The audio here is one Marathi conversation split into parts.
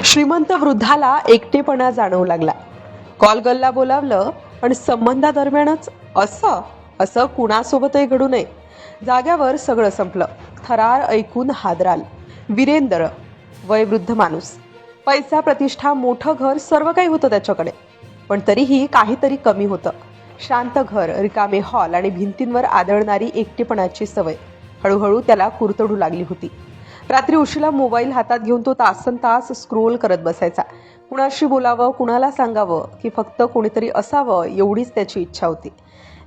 श्रीमंत वृद्धाला एकटेपणा जाणवू लागला. कॉल गर्लला बोलावलं पण संबंधादरम्यानच असं असं कुणासोबतही घडू नये. जाग्यावर सगळं संपलं. थरार ऐकून हादराल. वीरेंद्र, वयवृद्ध माणूस, पैसा, प्रतिष्ठा, मोठं घर, सर्व काही होतं त्याच्याकडे, पण तरीही काहीतरी कमी होतं. शांत घर, रिकामे हॉल आणि भिंतींवर आदळणारी एकटेपणाची सवय हळूहळू त्याला कुरतडू लागली होती. रात्री उशिरा मोबाईल हातात घेऊन तो तासनतास स्क्रोल करत बसायचा. कुणाशी बोलावं, कुणाला सांगावं की फक्त कोणीतरी असावं एवढीच त्याची इच्छा होती.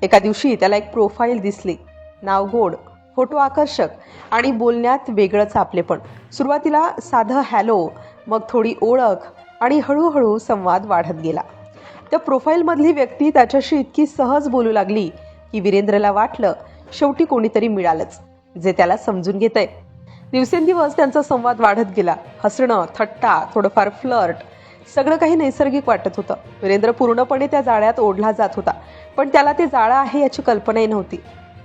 एका दिवशी त्याला एक प्रोफाईल दिसली. नाव गोड, फोटो आकर्षक आणि बोलण्यात वेगळंच आपलेपण. सुरुवातीला साधं हॅलो, मग थोडी ओळख आणि हळूहळू संवाद वाढत गेला. त्या प्रोफाईलमधली व्यक्ती त्याच्याशी इतकी सहज बोलू लागली की वीरेंद्रला वाटलं शेवटी कोणीतरी मिळालंच जे त्याला समजून घेतंय. दिवसेंदिवस त्यांचा संवाद वाढत गेला. हसणं, थट्टा, थोडंफार फ्लर्ट, सगळं काही नैसर्गिक वाटत होतं. वीरेंद्र पूर्णपणे त्या जाळ्यात ओढला जात होता, पण त्याला ते जाळं आहे याची कल्पनाही नव्हती.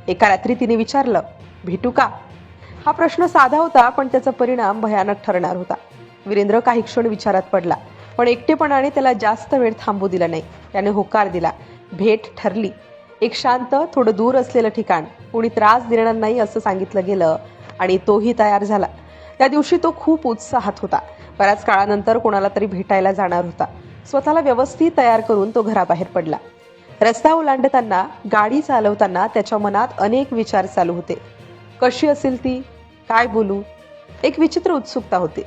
एका रात्री तिने विचारलं, भेटू का? हा प्रश्न साधा होता, पण त्याचा परिणाम भयानक ठरणार होता. वीरेंद्र काही क्षण विचारात पडला, पण एकटेपणाने त्याला जास्त वेळ थांबू दिला नाही. त्याने होकार दिला. भेट ठरली. एक शांत, थोडं दूर असलेलं ठिकाण, कोणी त्रास देणार नाही असं सांगितलं गेलं आणि तोही तयार झाला. त्या दिवशी तो खूप उत्साहात होता. बऱ्याच काळानंतर कोणाला तरी भेटायला जाणार होता. स्वतःला व्यवस्थित तयार करून तो घराबाहेर पडला. रस्ता ओलांडताना, गाडी चालवताना त्याच्या मनात अनेक विचार चालू होते. कशी असेल ती? काय बोलू? एक विचित्र उत्सुकता होती.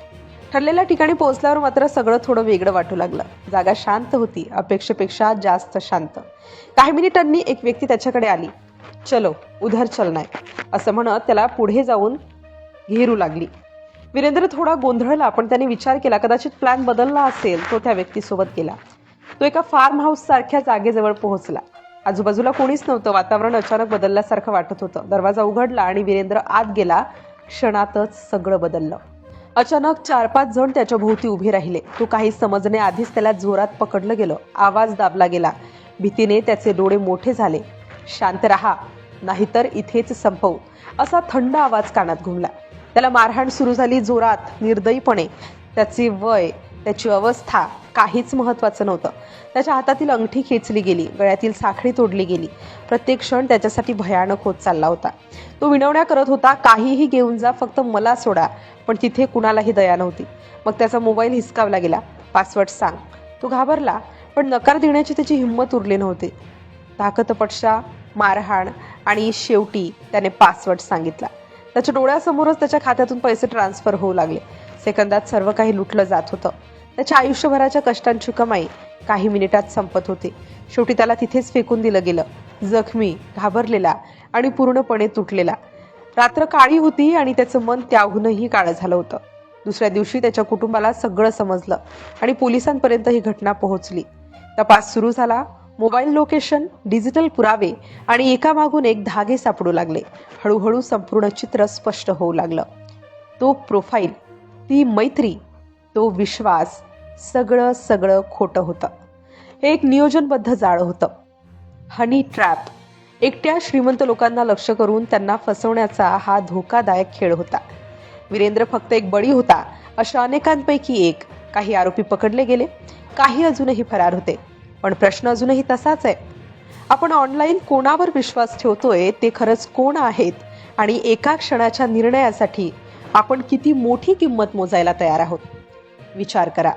ठरलेल्या ठिकाणी पोहोचल्यावर मात्र सगळं थोडं वेगळं वाटू लागलं. जागा शांत होती, अपेक्षेपेक्षा जास्त शांत. काही मिनिटांनी एक व्यक्ती त्याच्याकडे आली. चलो, उधर चलना है, असं म्हणत त्याला पुढे जाऊन घेरू लागली. वीरेंद्र थोडा गोंधळला, पण त्याने विचार केला कदाचित प्लॅन बदलला असेल. तो त्या व्यक्तीसोबत गेला. तो एका फार्म हाऊस सारख्या जागेजवळ पोहोचला. आजूबाजूला कोणीच नव्हतं. वातावरण अचानक बदलल्यासारखं वाटत होतं. दरवाजा उघडला आणि वीरेंद्र आत गेला. क्षणातच सगळं बदललं. अचानक 4-5 जण त्याच्या भोवती उभे राहिले. तो काही समजण्याआधीच त्याला जोरात पकडलं गेलं. आवाज दाबला गेला. भीतीने त्याचे डोळे मोठे झाले. शांत रहा, नाहीतर इथेच संपवू, असा थंड आवाज कानात घुमला. त्याला मारहाण सुरू झाली, जोरात, निर्दयीपणे. त्याचे वय, त्याची अवस्था काहीच महत्त्वाचं नव्हतं. त्याच्या हातातील अंगठी खेचली गेली, गळ्यातील साखळी तोडली गेली. प्रत्येक क्षण त्याच्यासाठी भयानक होत चालला होता. तो विनवण्या करत होता, काहीही घेऊन जा, फक्त मला सोडा. पण तिथे कुणालाही दया नव्हती. मग त्याचा मोबाईल हिसकावला गेला. पासवर्ड सांग. तो घाबरला, पण नकार देण्याची त्याची हिंमत उरली नव्हती. धाकतपटशा, मारहाण आणि शेवटी त्याने पासवर्ड सांगितला. त्याच्या डोळ्यासमोरच त्याच्या खात्यातून पैसे ट्रान्सफर होऊ लागले. सेकंदात सर्व काही लुटलं जात होतं. त्याच्या आयुष्यभराच्या कष्टांची कमाई काही मिनिटात संपत होती. शेवटी त्याला तिथेच फेकून दिलं गेलं, जखमी, घाबरलेला आणि पूर्णपणे तुटलेला. रात्र काळी होती आणि त्याचं मन त्याहूनही काळं झालं होतं. दुसऱ्या दिवशी त्याच्या कुटुंबाला सगळं समजलं आणि पोलिसांपर्यंत ही घटना पोहोचली. तपास सुरू झाला. मोबाईल लोकेशन, डिजिटल पुरावे आणि एकामागून एक धागे सापडू लागले. हळूहळू संपूर्ण चित्र स्पष्ट होऊ लागलं. तो प्रोफाईल, ती मैत्री, तो विश्वास, सगळं खोटं होतं. हे एक नियोजनबद्ध जाळं होतं. Honey trap. एकट्या श्रीमंत लोकांना लक्ष करून त्यांना फसवण्याचा हा धोकादायक खेळ होता. वीरेंद्र फक्त एक बळी होता, अशा अनेकांपैकी एक. काही आरोपी पकडले गेले, काही अजूनही फरार होते. पण प्रश्न अजूनही तसाच आहे. आपण ऑनलाईन कोणावर विश्वास ठेवतोय, ते खरंच कोण आहेत आणि एका क्षणाच्या निर्णयासाठी आपण किती मोठी किंमत मोजायला तयार आहोत? विचार करा.